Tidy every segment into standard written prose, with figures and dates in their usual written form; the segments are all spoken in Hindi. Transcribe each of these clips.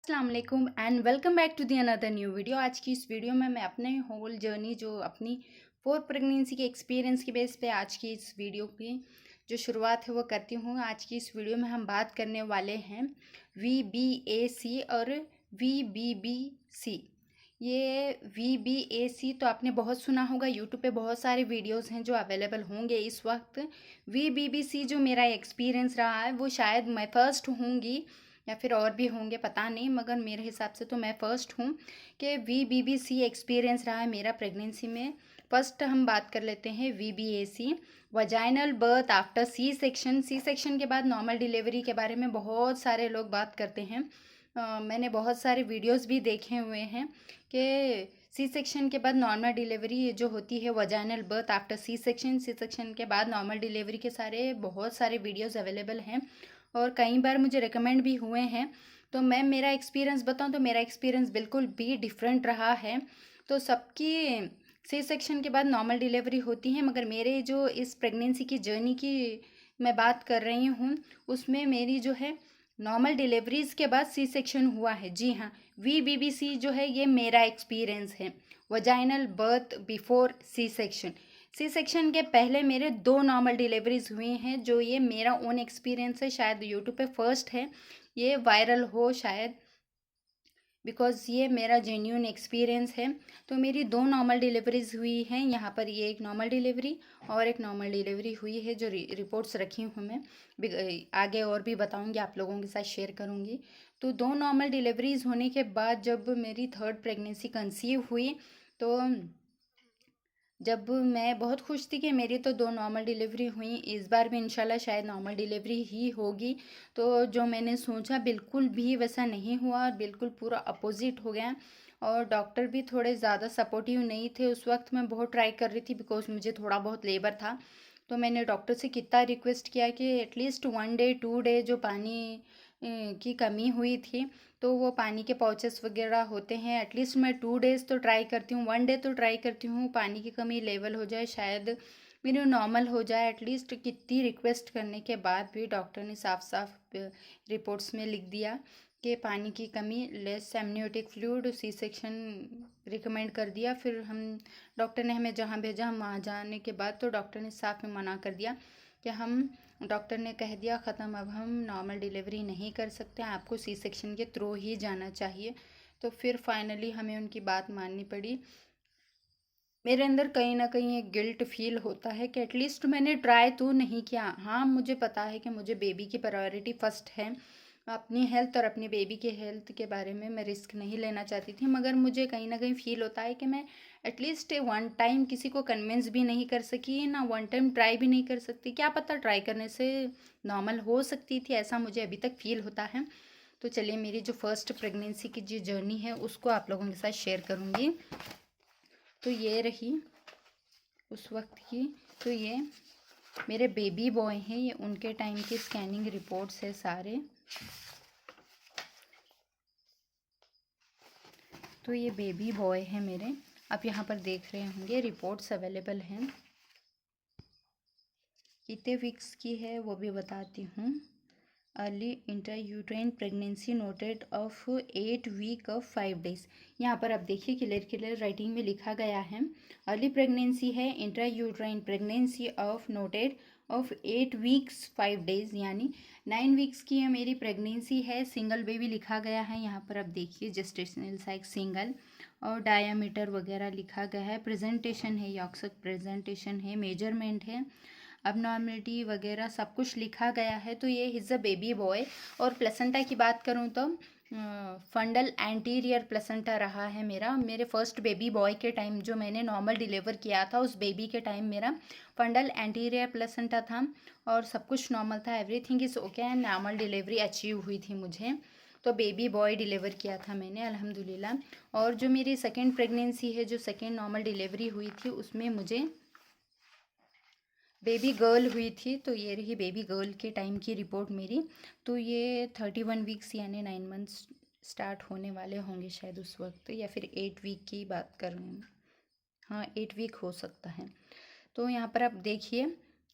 अस्सलाम वालेकुम and welcome back to the another new video. आज की इस वीडियो में मैं अपने होल जर्नी जो अपनी 4 प्रेगनेंसी के एक्सपीरियंस के बेस पे आज की इस वीडियो की जो शुरुआत है वो करती हूँ। आज की इस वीडियो में हम बात करने वाले हैं VBAC और VBBC। ये VBAC तो आपने बहुत सुना होगा, यूट्यूब पे बहुत सारे वीडियोस हैं जो अवेलेबल होंगे इस वक्त। VBBC जो मेरा एक्सपीरियंस रहा है वो शायद मैं फ़र्स्ट होंगी या फिर और भी होंगे पता नहीं, मगर मेरे हिसाब से तो मैं फ़र्स्ट हूँ कि VBBC एक्सपीरियंस रहा है मेरा प्रेगनेंसी में। फर्स्ट हम बात कर लेते हैं VBAC, vaginal birth after C section. C section के बाद नॉर्मल डिलीवरी के बारे में बहुत सारे लोग बात करते हैं। मैंने बहुत सारे वीडियोस भी देखे हुए हैं कि सी सेक्शन के बाद नॉर्मल डिलीवरी जो होती है, vaginal birth after C section के बाद नॉर्मल डिलीवरी के बहुत सारे वीडियोस अवेलेबल हैं और कई बार मुझे रिकमेंड भी हुए हैं। तो मैं मेरा एक्सपीरियंस बताऊं तो मेरा एक्सपीरियंस बिल्कुल भी डिफरेंट रहा है। तो सबकी सी सेक्शन के बाद नॉर्मल डिलीवरी होती है, मगर मेरे जो इस प्रेगनेंसी की जर्नी की मैं बात कर रही हूँ उसमें मेरी जो है नॉर्मल डिलीवरीज़ के बाद सी सेक्शन हुआ है। जी हाँ, VBBC जो है ये मेरा एक्सपीरियंस है, vaginal birth before C section. C section के पहले मेरे 2 नॉर्मल डिलीवरीज हुई हैं, जो ये मेरा ओन एक्सपीरियंस है। शायद यूट्यूब पे फर्स्ट है, ये वायरल हो शायद, बिकॉज़ ये मेरा जेन्यून एक्सपीरियंस है। तो मेरी 2 नॉर्मल डिलीवरीज हुई हैं यहाँ पर। ये एक नॉर्मल डिलीवरी और एक नॉर्मल डिलीवरी हुई है जो रिपोर्ट्स रखी हूँ मैं, आगे और भी बताऊँगी, आप लोगों के साथ शेयर करूँगी। तो 2 नॉर्मल डिलीवरीज होने के बाद जब मेरी थर्ड प्रेगनेंसी कंसीव हुई, तो जब मैं बहुत खुश थी कि मेरी तो 2 नॉर्मल डिलीवरी हुई, इस बार भी इंशाल्लाह शायद नॉर्मल डिलीवरी ही होगी। तो जो मैंने सोचा बिल्कुल भी वैसा नहीं हुआ और बिल्कुल पूरा अपोजिट हो गया। और डॉक्टर भी थोड़े ज़्यादा सपोर्टिव नहीं थे उस वक्त। मैं बहुत ट्राई कर रही थी बिकॉज मुझे थोड़ा बहुत लेबर था। तो मैंने डॉक्टर से कितना रिक्वेस्ट किया कि एटलीस्ट 1 डे 2 डे जो पानी की कमी हुई थी, तो वो पानी के पाउचेस वगैरह होते हैं, एटलीस्ट मैं 2 डेज़ तो ट्राई करती हूँ, 1 डे तो ट्राई करती हूँ पानी की कमी लेवल हो जाए, शायद मेरी नॉर्मल हो जाए एटलीस्ट। कितनी रिक्वेस्ट करने के बाद भी डॉक्टर ने साफ साफ रिपोर्ट्स में लिख दिया कि पानी की कमी, less amniotic fluid, C section recommend कर दिया। फिर हम डॉक्टर ने हमें जहाँ भेजा, हम वहाँ जाने के बाद तो डॉक्टर ने साफ में मना कर दिया कि डॉक्टर ने कह दिया ख़त्म, अब हम नॉर्मल डिलीवरी नहीं कर सकते, आपको सी सेक्शन के थ्रू ही जाना चाहिए। तो फिर फाइनली हमें उनकी बात माननी पड़ी। मेरे अंदर कहीं ना कहीं एक गिल्ट फील होता है कि एटलीस्ट मैंने ट्राई तो नहीं किया। हाँ, मुझे पता है कि मुझे बेबी की प्रायोरिटी फर्स्ट है, अपनी हेल्थ और अपनी बेबी के हेल्थ के बारे में मैं रिस्क नहीं लेना चाहती थी, मगर मुझे कहीं ना कहीं फील होता है कि मैं एटलीस्ट 1 टाइम किसी को कन्विंस भी नहीं कर सकी ना, 1 टाइम ट्राई भी नहीं कर सकती। क्या पता ट्राई करने से नॉर्मल हो सकती थी, ऐसा मुझे अभी तक फील होता है। तो चलिए, मेरी जो फर्स्ट प्रेगनेंसी की जो जर्नी है उसको आप लोगों के साथ शेयर करूँगी। तो ये रही उस वक्त की। तो ये मेरे बेबी बॉय हैं, ये उनके टाइम की स्कैनिंग रिपोर्ट्स है सारे। तो ये बेबी बॉय है मेरे, आप यहाँ पर देख रहे होंगे, रिपोर्ट्स अवेलेबल हैं। कितने वीक्स की है वो भी बताती हूँ। Early intrauterine pregnancy noted of 8 week of 5 days. यहाँ पर आप देखिए क्लियर क्लियर राइटिंग में लिखा गया है, अर्ली प्रेगनेंसी है, intrauterine pregnancy of noted of 8 weeks 5 days, यानी 9 वीक्स की है मेरी प्रेगनेंसी है। सिंगल बेबी लिखा गया है यहाँ पर, आप देखिए जेस्टेशनल साइज सिंगल, और डायामीटर वगैरह लिखा गया है, प्रेजेंटेशन है, यॉक्सक प्रेजेंटेशन है, मेजरमेंट है, अबनॉर्मलिटी वगैरह सब कुछ लिखा गया है। तो ये इज़ अ बेबी बॉय। और प्लेसेंटा की बात करूँ तो फंडल एंटीरियर प्लेसेंटा रहा है मेरा। मेरे फर्स्ट बेबी बॉय के टाइम जो मैंने नॉर्मल डिलीवर किया था, उस बेबी के टाइम मेरा फंडल एंटीरियर प्लेसेंटा था और सब कुछ नॉर्मल था, everything is okay and normal delivery achieve हुई थी मुझे। तो बेबी बॉय डिलीवर किया था मैंने अल्हम्दुलिल्लाह। और जो मेरी सेकेंड प्रेगनेंसी है, जो सेकेंड नॉर्मल डिलीवरी हुई थी, उसमें मुझे बेबी गर्ल हुई थी। तो ये रही बेबी गर्ल के टाइम की रिपोर्ट मेरी। तो ये 31 वीक्स यानी 9 मंथ्स स्टार्ट होने वाले होंगे शायद उस वक्त, या फिर 8 वीक की बात कर रही हूँ। हाँ, 8 वीक हो सकता है। तो यहाँ पर आप देखिए,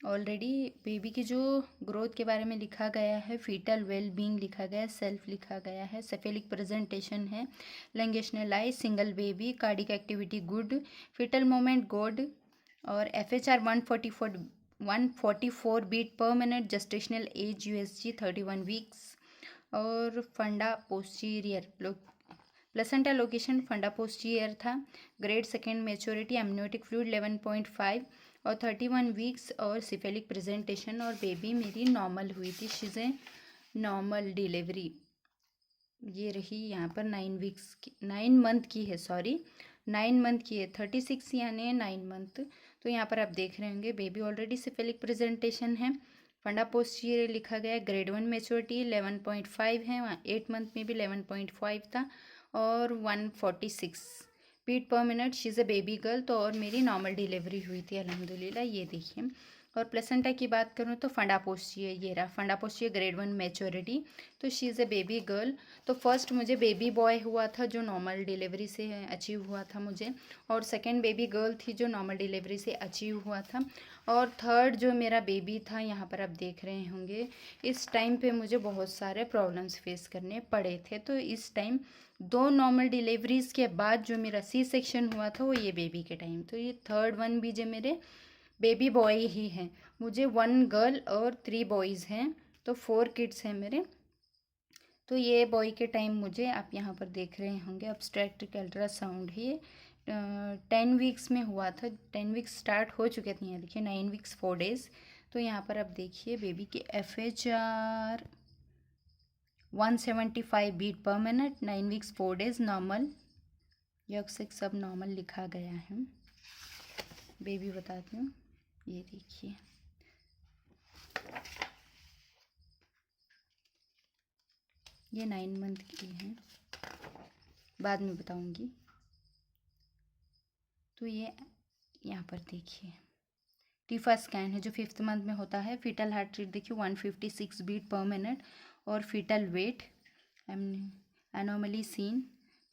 ऑलरेडी बेबी की जो ग्रोथ के बारे में लिखा गया है, फीटल वेल बीइंग लिखा गया है, सेल्फ लिखा गया है, सेफेलिक प्रेजेंटेशन है, longitudinal lie, single baby, cardiac activity good, fetal movement good, और FHR 144 beat per minute, gestational age USG 31 weeks, और fundal posterior placenta location fundal posterior था, grade second maturity, amniotic fluid 11.5 और 31 वीक्स, और सिफेलिक प्रेजेंटेशन, और बेबी मेरी नॉर्मल हुई थी, शीज़े नॉर्मल डिलीवरी। ये रही यहाँ पर 9 मंथ की है, सॉरी 9 मंथ की है, 36 यानी 9 मंथ। तो यहाँ पर आप देख रहे होंगे बेबी ऑलरेडी सिफेलिक प्रेजेंटेशन है, फंडा पोस्टीरियर लिखा गया है, ग्रेड 1 मेच्योरिटी 11.5 है, 8 मंथ में भी 11.5 था, और 146 beat per minute, she is a baby girl. तो और मेरी नॉर्मल डिलीवरी हुई थी अल्हम्दुलिल्लाह। ये देखिए, और प्लेसेंटा की बात करूँ तो फंडा पोस्टीरियर, ये रहा फंडा पोस्टीरियर, ग्रेड 1 मेच्योरिटी, तो she is a baby girl. तो फर्स्ट मुझे बेबी बॉय हुआ था जो नॉर्मल डिलीवरी से अचीव हुआ था मुझे, और सेकेंड बेबी गर्ल थी जो नॉर्मल डिलीवरी से अचीव हुआ था, और थर्ड जो मेरा बेबी था, यहाँ पर आप देख रहे होंगे, इस टाइम पे मुझे बहुत सारे प्रॉब्लम्स फेस करने पड़े थे। तो इस टाइम 2 नॉर्मल डिलीवरीज के बाद जो मेरा सी सेक्शन हुआ था वो ये बेबी के टाइम। तो ये थर्ड वन भी जो मेरे बेबी बॉय ही हैं, मुझे 1 गर्ल और 3 बॉयज़ हैं, तो 4 किड्स हैं मेरे। तो ये बॉय के टाइम मुझे आप यहाँ पर देख रहे होंगे ऑब्स्टेट्रिक अल्ट्रासाउंड ही 10 वीक्स में हुआ था, 10 वीक्स स्टार्ट हो चुके थे, यहाँ देखिए 9 वीक्स 4 डेज़। तो यहाँ पर आप देखिए बेबी के FHR 175 beat per minute, 9 weeks 4 days normal, यह सब नॉर्मल लिखा गया है। बेबी बताती हूँ, ये देखिए ये 9 मंथ की है, बाद में बताऊँगी। तो ये यहाँ पर देखिए टीफा स्कैन है जो 5th मंथ में होता है, फीटल हार्ट रेट देखिए 156 बीट पर मिनट, और fetal weight anomaly seen,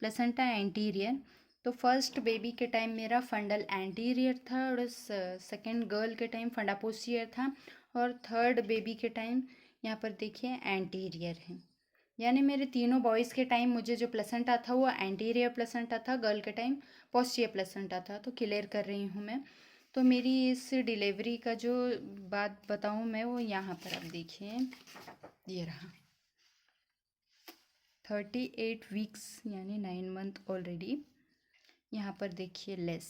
placenta anterior. तो फर्स्ट बेबी के टाइम मेरा फंडल एंटीरियर था, और सेकेंड गर्ल के टाइम फंडा पोस्टीरियर था, और थर्ड बेबी के टाइम यहाँ पर देखिए एंटीरियर है। यानी मेरे तीनों बॉयज़ के टाइम मुझे जो प्लेसेंटा था वो एंटीरियर प्लेसेंटा था, गर्ल के टाइम पोस्टीरियर प्लेसेंटा था। तो क्लियर कर रही हूँ मैं। तो मेरी इस डिलीवरी का जो बात बताऊँ मैं, वो यहाँ पर आप देखिए, ये रहा 38 वीक्स यानी 9 मंथ ऑलरेडी। यहाँ पर देखिए less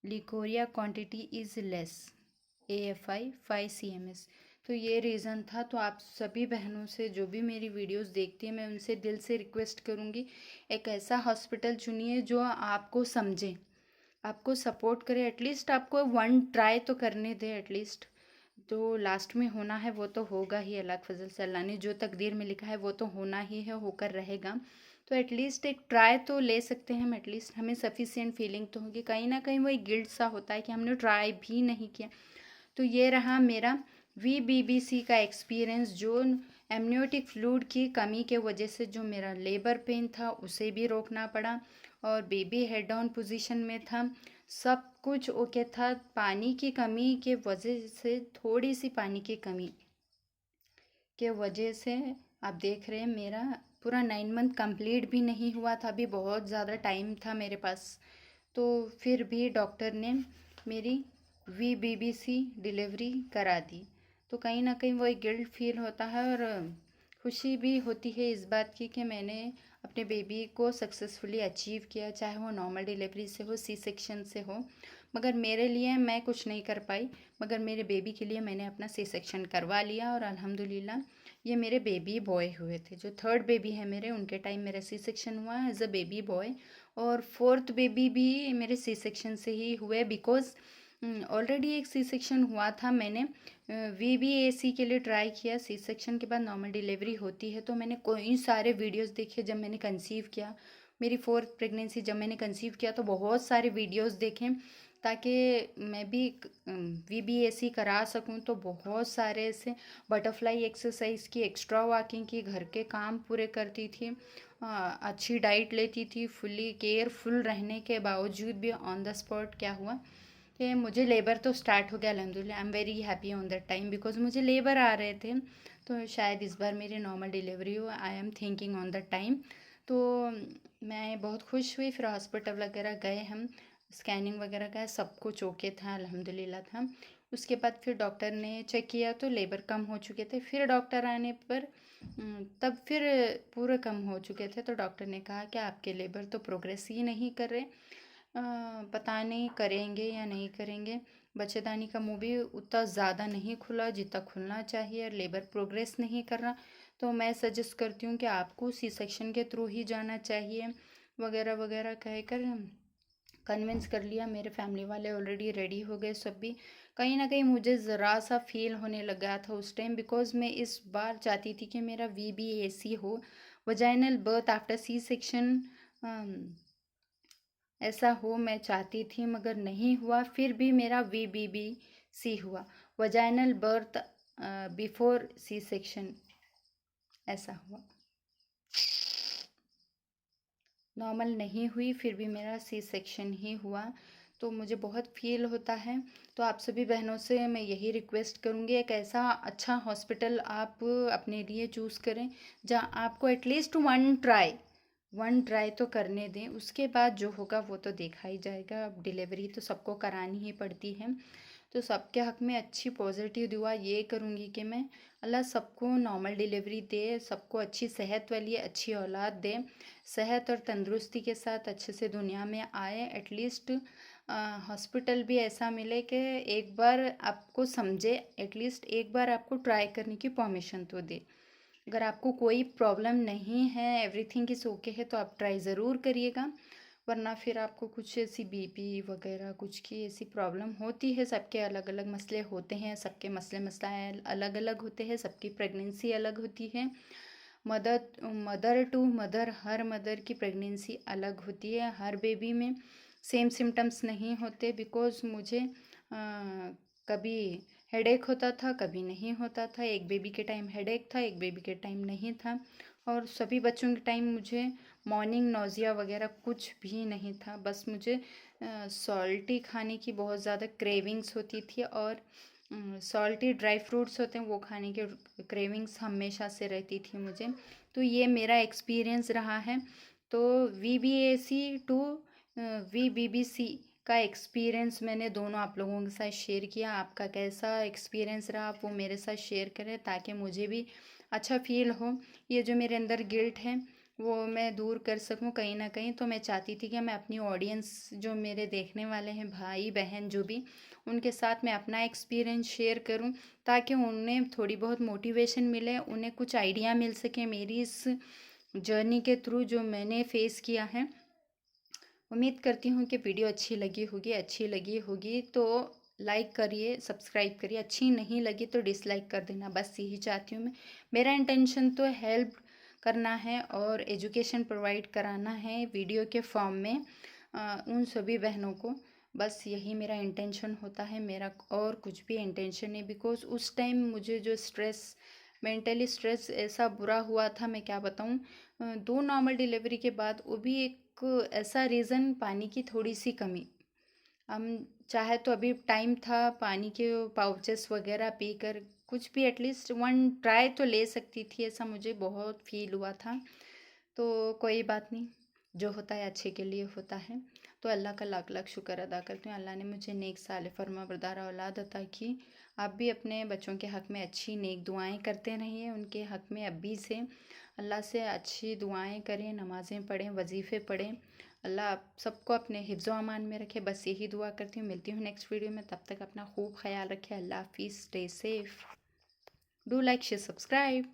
leucorrhoea quantity is less, AFI 5 CMS। तो ये रीज़न था। तो आप सभी बहनों से जो भी मेरी वीडियोस देखती हैं, मैं उनसे दिल से रिक्वेस्ट करूँगी, एक ऐसा हॉस्पिटल चुनिए जो आपको समझे, आपको सपोर्ट करे, एटलीस्ट आपको 1 ट्राई तो करने दे एटलीस्ट। तो लास्ट में होना है वो तो होगा ही, अल्लाह के फजल से, अल्लाह ने जो तकदीर में लिखा है वो तो होना ही है, होकर रहेगा। तो एटलीस्ट एक ट्राई तो ले सकते हैं हम, एटलीस्ट हमें सफिशिएंट फीलिंग तो होगी। कहीं ना कहीं वही गिल्ट सा होता है कि हमने ट्राई भी नहीं किया। तो ये रहा मेरा VBBC का एक्सपीरियंस, जो एमनियोटिक फ्लूइड की कमी के वजह से जो मेरा लेबर पेन था उसे भी रोकना पड़ा, और बेबी हेड डाउन पोजीशन में था, सब कुछ ओके था। पानी की कमी के वजह से, थोड़ी सी पानी की कमी के वजह से आप देख रहे हैं मेरा पूरा 9 मंथ कंप्लीट भी नहीं हुआ था, अभी बहुत ज़्यादा टाइम था मेरे पास। तो फिर भी डॉक्टर ने मेरी VBBC डिलीवरी करा दी। तो कहीं ना कहीं वो एक गिल्ट फील होता है, और खुशी भी होती है इस बात की कि मैंने अपने बेबी को सक्सेसफुली अचीव किया, चाहे वो नॉर्मल डिलीवरी से हो, सी सेक्शन से हो। मगर मेरे लिए मैं कुछ नहीं कर पाई, मगर मेरे बेबी के लिए मैंने अपना सी सेक्शन करवा लिया, और अल्हम्दुलिल्लाह ये मेरे बेबी बॉय हुए थे। जो थर्ड बेबी है मेरे, उनके टाइम मेरा सी सेक्शन हुआ एज अ बेबी बॉय, और फोर्थ बेबी भी मेरे सी सेक्शन से ही हुए, बिकॉज ऑलरेडी एक सी सेक्शन हुआ था। मैंने VBAC के लिए ट्राई किया, सी सेक्शन के बाद नॉर्मल डिलीवरी होती है। तो मैंने कई सारे वीडियोस देखे जब मैंने कंसीव किया, मेरी 4th प्रेगनेंसी जब मैंने कंसीव किया, तो बहुत सारे वीडियोस देखे ताकि मैं भी VBAC करा सकूं। तो बहुत सारे ऐसे बटरफ्लाई एक्सरसाइज की, एक्स्ट्रा वॉकिंग की, घर के काम पूरे करती थी, अच्छी डाइट लेती थी, फुली केयरफुल रहने के बावजूद भी ऑन द स्पॉट क्या हुआ, कि मुझे लेबर तो स्टार्ट हो गया अल्हम्दुलिल्लाह। I am very happy on that time because मुझे लेबर आ रहे थे, तो शायद इस बार मेरी नॉर्मल डिलीवरी हो। I am thinking on that time. तो मैं बहुत खुश हुई। फिर हॉस्पिटल वगैरह गए हम, स्कैनिंग वगैरह का सब कुछ ओके था अल्हम्दुलिल्लाह था। उसके बाद फिर डॉक्टर ने चेक किया तो लेबर कम हो चुके थे। फिर डॉक्टर आने पर तब फिर पूरे कम हो चुके थे, तो डॉक्टर ने कहा कि आपके लेबर तो प्रोग्रेस ही नहीं कर रहे, पता नहीं करेंगे या नहीं करेंगे। बच्चेदानी का मुंह भी उतना ज़्यादा नहीं खुला जितना खुलना चाहिए, और लेबर प्रोग्रेस नहीं कर रहा। तो मैं सजेस्ट करती हूँ कि आपको सी सेक्शन के थ्रू ही जाना चाहिए वगैरह वगैरह कहकर कन्विंस कर लिया। मेरे फैमिली वाले ऑलरेडी रेडी हो गए सब भी। कहीं ना कहीं मुझे ज़रा सा फील होने लगा था उस टाइम, बिकॉज मैं इस बार चाहती थी कि मेरा VBAC हो, vaginal birth after C section, ऐसा हो मैं चाहती थी, मगर नहीं हुआ। फिर भी मेरा VBBC हुआ, vaginal birth before C section, ऐसा हुआ। नॉर्मल नहीं हुई, फिर भी मेरा सी सेक्शन ही हुआ। तो मुझे बहुत फील होता है। तो आप सभी बहनों से मैं यही रिक्वेस्ट करूँगी, एक ऐसा अच्छा हॉस्पिटल आप अपने लिए चूज़ करें जहाँ आपको एटलीस्ट वन ट्राई तो करने दें। उसके बाद जो होगा वो तो देखा ही जाएगा। अब डिलीवरी तो सबको करानी ही पड़ती है। तो सबके हक़ में अच्छी पॉजिटिव दुआ ये करूँगी कि मैं अल्लाह सबको नॉर्मल डिलीवरी दे, सबको अच्छी सेहत वाली अच्छी औलाद दे, सेहत और तंदुरुस्ती के साथ अच्छे से दुनिया में आए। एटलीस्ट हॉस्पिटल भी ऐसा मिले कि एक बार आपको समझे, एटलीस्ट एक बार आपको ट्राई करने की परमिशन तो दे। अगर आपको कोई प्रॉब्लम नहीं है, एवरीथिंग इज़ ओके है, तो आप ट्राई ज़रूर करिएगा। वरना फिर आपको कुछ ऐसी BP वगैरह कुछ की ऐसी प्रॉब्लम होती है। सबके अलग अलग मसले होते हैं, सबके मसलाएँ अलग अलग होते हैं, सबकी प्रेगनेंसी अलग होती है। मदर टू मदर, हर मदर की प्रेगनेंसी अलग होती है। हर बेबी में सेम सिम्टम्स नहीं होते। बिकॉज मुझे कभी हेडेक होता था, कभी नहीं होता था। एक बेबी के टाइम हेडेक था, एक बेबी के टाइम नहीं था। और सभी बच्चों के टाइम मुझे मॉर्निंग नौजिया वगैरह कुछ भी नहीं था। बस मुझे सॉल्टी खाने की बहुत ज़्यादा क्रेविंग्स होती थी, और सॉल्टी ड्राई फ्रूट्स होते हैं वो खाने के क्रेविंग्स हमेशा से रहती थी मुझे। तो ये मेरा एक्सपीरियंस रहा है। तो VBAC टू VBBC का एक्सपीरियंस मैंने दोनों आप लोगों के साथ शेयर किया। आपका कैसा एक्सपीरियंस रहा आप वो मेरे साथ शेयर करें, ताकि मुझे भी अच्छा फील हो। ये जो मेरे अंदर गिल्ट है वो मैं दूर कर सकूं कहीं ना कहीं। तो मैं चाहती थी कि मैं अपनी ऑडियंस, जो मेरे देखने वाले हैं भाई बहन जो भी, उनके साथ मैं अपना एक्सपीरियंस शेयर करूं, ताकि उन्हें थोड़ी बहुत मोटिवेशन मिले, उन्हें कुछ आइडिया मिल सके मेरी इस जर्नी के थ्रू जो मैंने फेस किया है। उम्मीद करती हूँ कि वीडियो अच्छी लगी होगी तो लाइक करिए, सब्सक्राइब करिए। अच्छी नहीं लगी तो डिसलाइक कर देना, बस यही चाहती हूँ मैं। मेरा इंटेंशन तो हेल्प करना है और एजुकेशन प्रोवाइड कराना है वीडियो के फॉर्म में उन सभी बहनों को। बस यही मेरा इंटेंशन होता है, मेरा और कुछ भी इंटेंशन नहीं। बिकॉज उस टाइम मुझे जो मेंटली स्ट्रेस ऐसा बुरा हुआ था, मैं क्या बताऊँ। 2 नॉर्मल डिलीवरी के बाद, वो भी एक ऐसा रीज़न, पानी की थोड़ी सी कमी। हम चाहे तो अभी टाइम था पानी के पाउचेस वगैरह पीकर कुछ भी एटलीस्ट वन ट्राई तो ले सकती थी, ऐसा मुझे बहुत फील हुआ था। तो कोई बात नहीं, जो होता है अच्छे के लिए होता है। तो अल्लाह का लाख लाख शुक्र अदा करती हूँ, अल्लाह ने मुझे नेक साले फर्माबरदार औलाद अता की। आप भी अपने बच्चों के हक़ में अच्छी नेक दुआएं करते रहिए, उनके हक़ में अभी से अल्लाह से अच्छी दुआएं करें, नमाज़ें पढ़ें, वजीफ़े पढ़ें। अल्लाह आप सबको अपने हिफ्ज़ व अमान में रखे, बस यही दुआ करती हूँ। मिलती हूँ नेक्स्ट वीडियो में, तब तक अपना खूब ख्याल रखें। अल्लाह हाफिज़, stay safe, do like share subscribe.